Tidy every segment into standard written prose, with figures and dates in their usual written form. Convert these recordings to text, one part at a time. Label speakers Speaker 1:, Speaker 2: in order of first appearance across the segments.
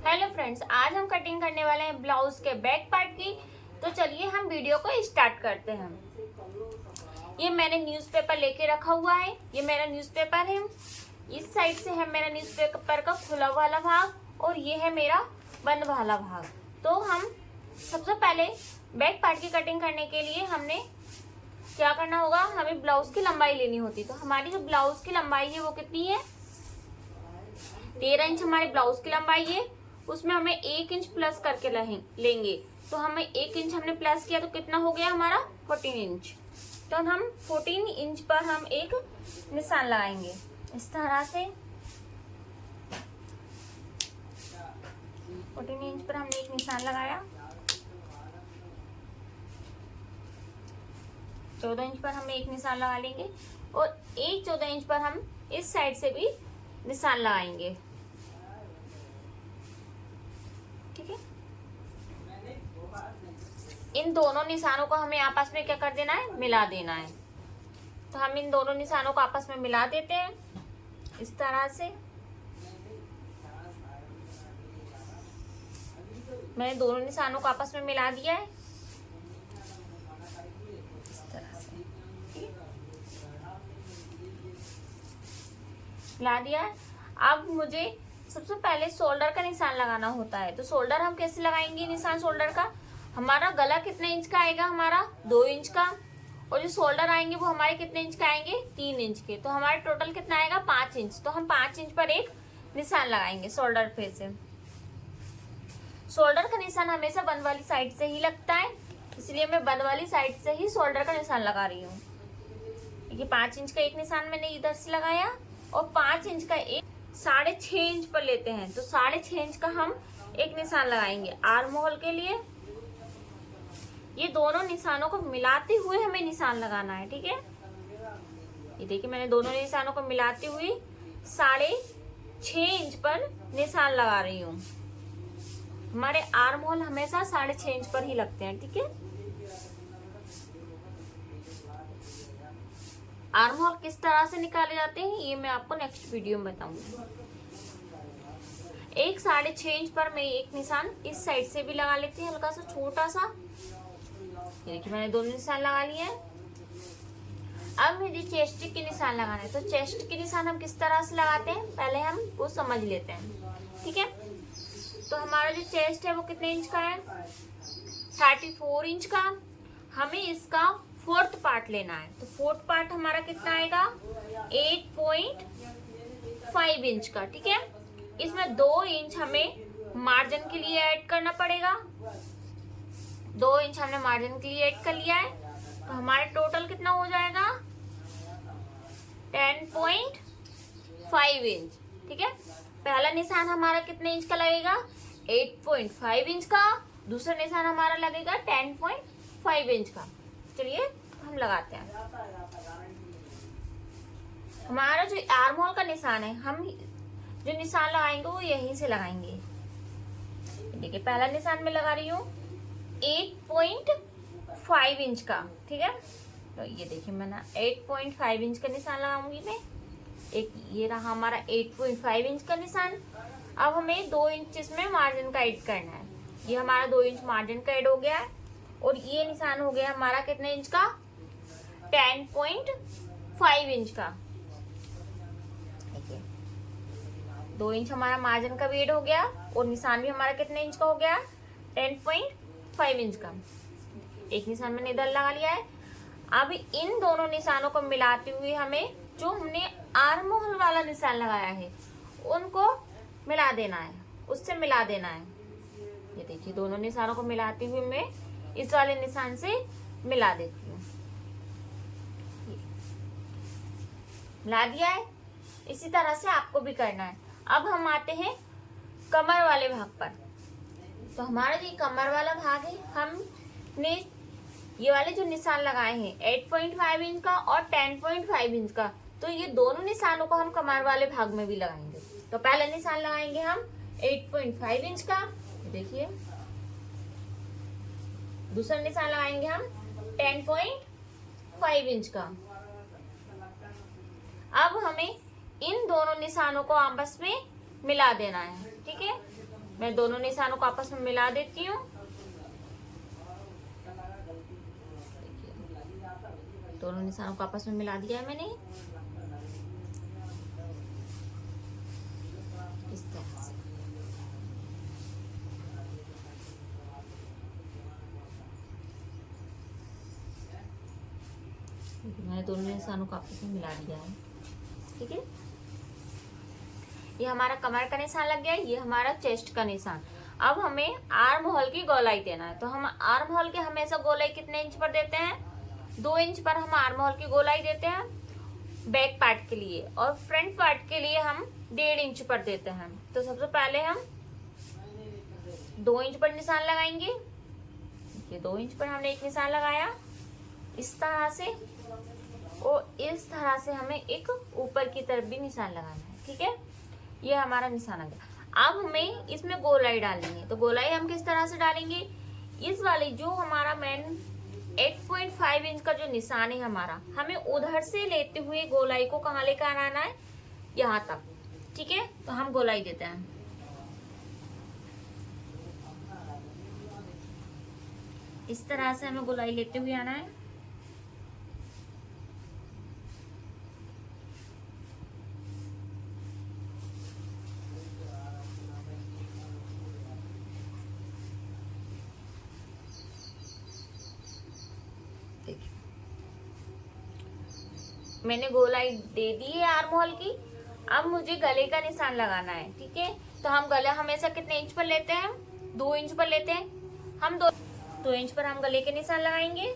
Speaker 1: Hello friends, आज हम cutting करने वाले हैं ब्लाउज के बैक पार्ट की। तो चलिए हम वीडियो को स्टार्ट करते हैं। ये मैंने न्यूज़पेपर लेके रखा हुआ है। ये मेरा न्यूज़पेपर है। इस साइड से है मेरा न्यूज़पेपर का खुला वाला भाग और ये है मेरा बंद वाला भाग। तो हम सबसे पहले बैक पार्ट की कटिंग करने के लिए हमने क्या करना होगा, हमें ब्लाउज की लंबाई लेनी होती। तो हमारी जो ब्लाउज की लंबाई है वो कितनी है, 13 इंच हमारे ब्लाउज की लंबाई है। उसमें हमें 1 इंच प्लस करके लेंगे। तो हमें 1 इंच हमने प्लस किया तो कितना हो गया हमारा 14 इंच। तो हम 14 इंच पर हम एक निशान लगाएंगे इस तरह से। 14 इंच पर हमने एक निशान लगाया। 14 इंच पर हम एक निशान लगा लेंगे और एक 14 इंच पर हम इस साइड से भी निशान लगाएंगे। ठीक है, इन दोनों निशानों को हमें आपस में क्या कर देना है, मिला देना है। तो हम इन दोनों निशानों को आपस में मिला देते हैं इस तरह से। मैंने दोनों निशानों को आपस में मिला दिया है इस तरह से, मिला दिया है। अब मुझे सबसे पहले शोल्डर का निशान लगाना होता है। तो शोल्डर हम कैसे लगाएंगे, निशान शोल्डर का, हमारा गला कितने इंच का आएगा, हमारा 2 इंच का। और जो शोल्डर आएंगे वो हमारे कितने इंच का आएंगे, 3 इंच के। तो हमारा टोटल कितना आएगा, 5 इंच। तो हम 5 इंच पर एक निशान लगाएंगे शोल्डर पे से। शोल्डर का निशान हमेशा बंद वाली साइड से ही लगता है, इसलिए मैं बंद वाली साइड से ही शोल्डर का निशान लगा रही हूँ। देखिए 5 इंच का एक निशान मैंने इधर से लगाया और 5 इंच का एक 6.5 इंच पर लेते हैं। तो 6.5 इंच का हम एक निशान लगाएंगे आर्म होल के लिए। ये दोनों निशानों को मिलाते हुए हमें निशान लगाना है। ठीक है, ये देखिए मैंने दोनों निशानों को मिलाते हुए 6.5 इंच पर निशान लगा रही हूँ। हमारे आर्म होल हमेशा 6.5 इंच पर ही लगते हैं। ठीक है, आर्म होल किस तरह से निकाले जाते हैं ये मैं आपको नेक्स्ट वीडियो में बताऊंगी। एक 6.5 इंच पर मैं एक निशान इस साइड से भी लगा लेती हूँ, हल्का सा छोटा सा। ये देखिए मैंने दोनों निशान लगा लिए हैं। अब मुझे चेस्ट के निशान लगाना है। तो चेस्ट के निशान हम किस तरह से लगाते हैं पहले हम वो समझ लेते हैं। ठीक है, तो हमारा जो चेस्ट है वो कितने इंच का है, 34 इंच का। हमें इसका 4th पार्ट लेना है। तो 4th पार्ट हमारा कितना आएगा, 8.5 इंच का। ठीक है, इसमें 2 इंच हमें मार्जिन के लिए ऐड करना पड़ेगा। 2 इंच हमने मार्जिन के लिए ऐड कर लिया है। तो हमारा टोटल कितना हो जाएगा, 10.5 इंच। ठीक है, पहला निशान हमारा कितने इंच का लगेगा, 8.5 इंच का। दूसरा निशान हमारा लगेगा 10.5 इंच का। चलिए हम लगाते हैं। हमारा जो आर्म होल का निशान है, हम जो निशान लगाएंगे वो यहीं से लगाएंगे। देखिए पहला निशान मैं लगा रही हूँ 8.5 इंच का। ठीक है, तो ये देखिए मैंने 8.5 इंच का निशान लगाऊंगी मैं। एक ये रहा हमारा 8.5 इंच का निशान। अब हमें 2 इंच इसमें मार्जिन का ऐड करना है। ये हमारा 2 इंच मार्जिन का ऐड हो गया है और ये निशान हो गया हमारा कितने इंच का, 10.5 इंच का। देखिए 2 इंच हमारा मार्जिन का भी ऐड हो गया और निशान भी हमारा कितने इंच का हो गया, 10.5 इंच का। एक निशान मैंने इधर लगा लिया है। अब इन दोनों निशानों को मिलाते हुए हमें जो हमने आर्म होल वाला निशान लगाया है उनको मिला देना है, उससे मिला देना है। ये देखिए दोनों निशानों को मिलाते हुए मैं इस वाले निशान से मिला देती हूँ। मिला दिया है। इसी तरह से आपको भी करना है। अब हम आते हैं कमर वाले भाग पर। तो हमारा जो कमर वाला भाग है, हमने ये वाले जो निशान लगाए हैं 8.5 इंच का और 10.5 इंच का, तो ये दोनों निशानों को हम कमर वाले भाग में भी लगाएंगे। तो पहला निशान लगाएंगे हम 8.5 इंच का, देखिए। दूसरा निशान लगाएंगे हम 10.5 इंच का। अब हमें इन दोनों निशानों को आपस में मिला देना है। ठीक है, मैं दोनों निशानों को आपस में मिला देती हूँ। दोनों निशानों को आपस में मिला दिया है मैंने इस तरह से। मैंने दोनों निशानों को आपस में मिला दिया है। ठीक है, ये हमारा कमर का निशान लग गया, ये हमारा चेस्ट का निशान। अब हमें आर्म होल की गोलाई देना है। तो हम आर्म होल के हमेशा गोलाई कितने इंच पर देते हैं? 2 इंच पर हम आर्म होल की गोलाई देते हैं बैक पार्ट के लिए, और फ्रंट पार्ट के लिए हम 1.5 इंच पर देते हैं। तो सबसे पहले हम 2 इंच पर निशान लगाएंगे। ये 2 इंच पर हमने एक निशान लगाया इस तरह से, और इस तरह से हमें एक ऊपर की तरफ भी निशान लगाना है। ठीक है, ये हमारा निशान आ गया। अब हमें इसमें गोलाई डालनी है। तो गोलाई हम किस तरह से डालेंगे? इस वाली जो हमारा मेन 8.5 इंच का जो निशान है हमारा, हमें उधर से लेते हुए गोलाई को कहाँ लेकर आना है? यहाँ तक। ठीक है, तो हम गोलाई देते हैं। इस तरह से हमें गोलाई लेते हुए आना है। मैंने गोलाई दे दी है आर्म होल की। अब मुझे गले का निशान लगाना है। ठीक है, तो हम गला हमेशा कितने इंच पर लेते हैं? 2 इंच पर लेते हैं। हम 2 इंच पर हम गले के निशान लगाएंगे।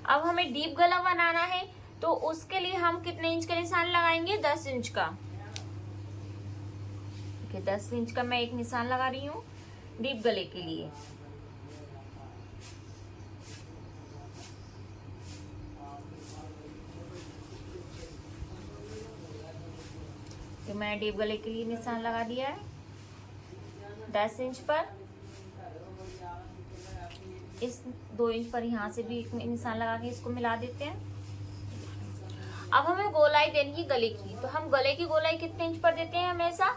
Speaker 1: अब हमें डीप गला बनाना है, तो उसके लिए हम कितने इंच का निशान लगाएंगे? 10 इंच का। ठीक है, 10 इंच का मैं एक निशान लगा रही हूँ डीप गले के लिए। तो मैं डीप गले के लिए निशान लगा दिया है 10 इंच पर। इस 2 इंच पर यहाँ से भी एक निशान लगा के इसको मिला देते हैं। अब हमें गोलाई देनी है गले की। तो हम गले की गोलाई कितने इंच पर देते हैं? हमेशा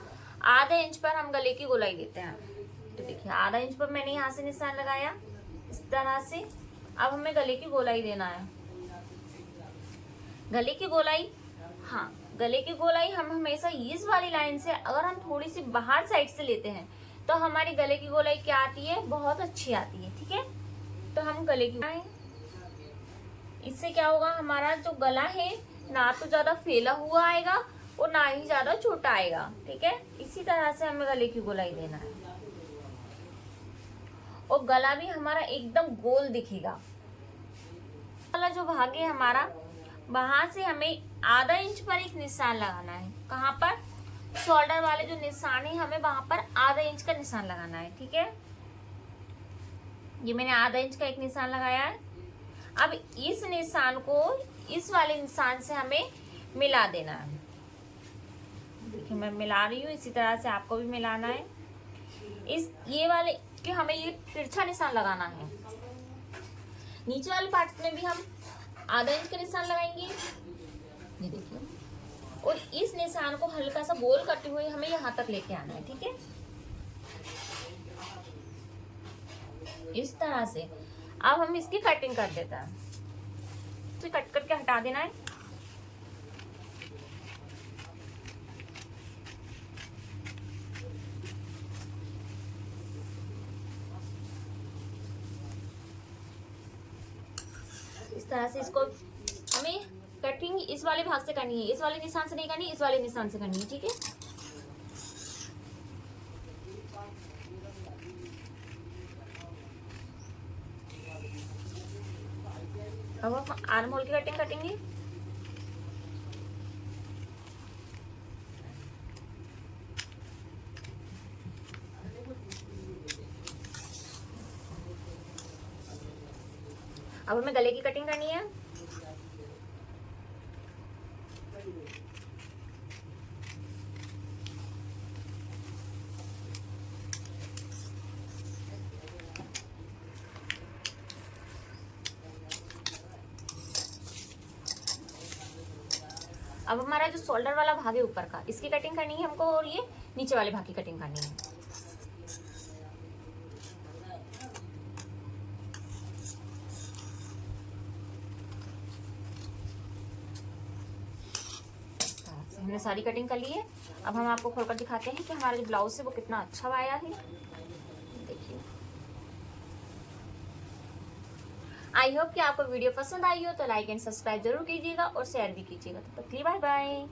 Speaker 1: आधे इंच पर हम गले की गोलाई देते हैं। तो देखिए, आधा इंच पर मैंने यहाँ से निशान लगाया इस तरह से। अब हमें गले की गोलाई देना है। गले की गोलाई, हाँ, गले की गोलाई हम हमेशा इस वाली लाइन से, अगर हम थोड़ी सी बाहर साइड से लेते हैं तो हमारी गले की गोलाई क्या आती है? बहुत अच्छी आती है। ठीक है, तो हम गले की, इससे क्या होगा? हमारा जो गला है ना तो ज्यादा फैला हुआ आएगा और ना ही ज्यादा छोटा आएगा। ठीक है, इसी तरह से हमें गले की गोलाई देना है, और गला भी हमारा एकदम गोल दिखेगा। गला जो भाग है हमारा, वहां से हमें आधा इंच पर एक निशान लगाना है। कहाँ पर? शोल्डर वाले जो निशान है, हमें वहां पर आधा इंच का निशान लगाना है। ठीक है, ये मैंने आधा इंच का एक निशान लगाया है। अब इस निशान को इस वाले निशान से हमें मिला देना है। देखिए, मैं मिला रही हूँ, इसी तरह से आपको भी मिलाना है। इस ये वाले कि हमें ये तिरछा निशान लगाना है। नीचे वाले पार्ट में भी हम आधा इंच का निशान लगाएंगे, ये देखिए, और इस निशान को हल्का सा गोल करते हुए हमें यहाँ तक लेके आना है। ठीक है, इस तरह से। अब हम इसकी कटिंग कर देते हैं। इसे कट करके हटा देना है। इस तरह से इसको हमें कटिंग इस वाले भाग से करनी है, इस वाले निशान से नहीं करनी, इस वाले निशान से करनी है। ठीक है, अब हम आर्म होल की कटिंग कटेंगे। अब हमें गले की कटिंग करनी है। अब हमारा जो शोल्डर वाला भाग है ऊपर का, इसकी कटिंग करनी है हमको, और ये नीचे वाले भाग की कटिंग करनी है। हमने सारी कटिंग कर ली है। अब हम आपको खोलकर दिखाते हैं कि हमारा जो ब्लाउज है वो कितना अच्छा आया है। देखिए, आई होप कि आपको वीडियो पसंद आई हो तो लाइक एंड सब्सक्राइब जरूर कीजिएगा और शेयर भी कीजिएगा। तो बाय बाय।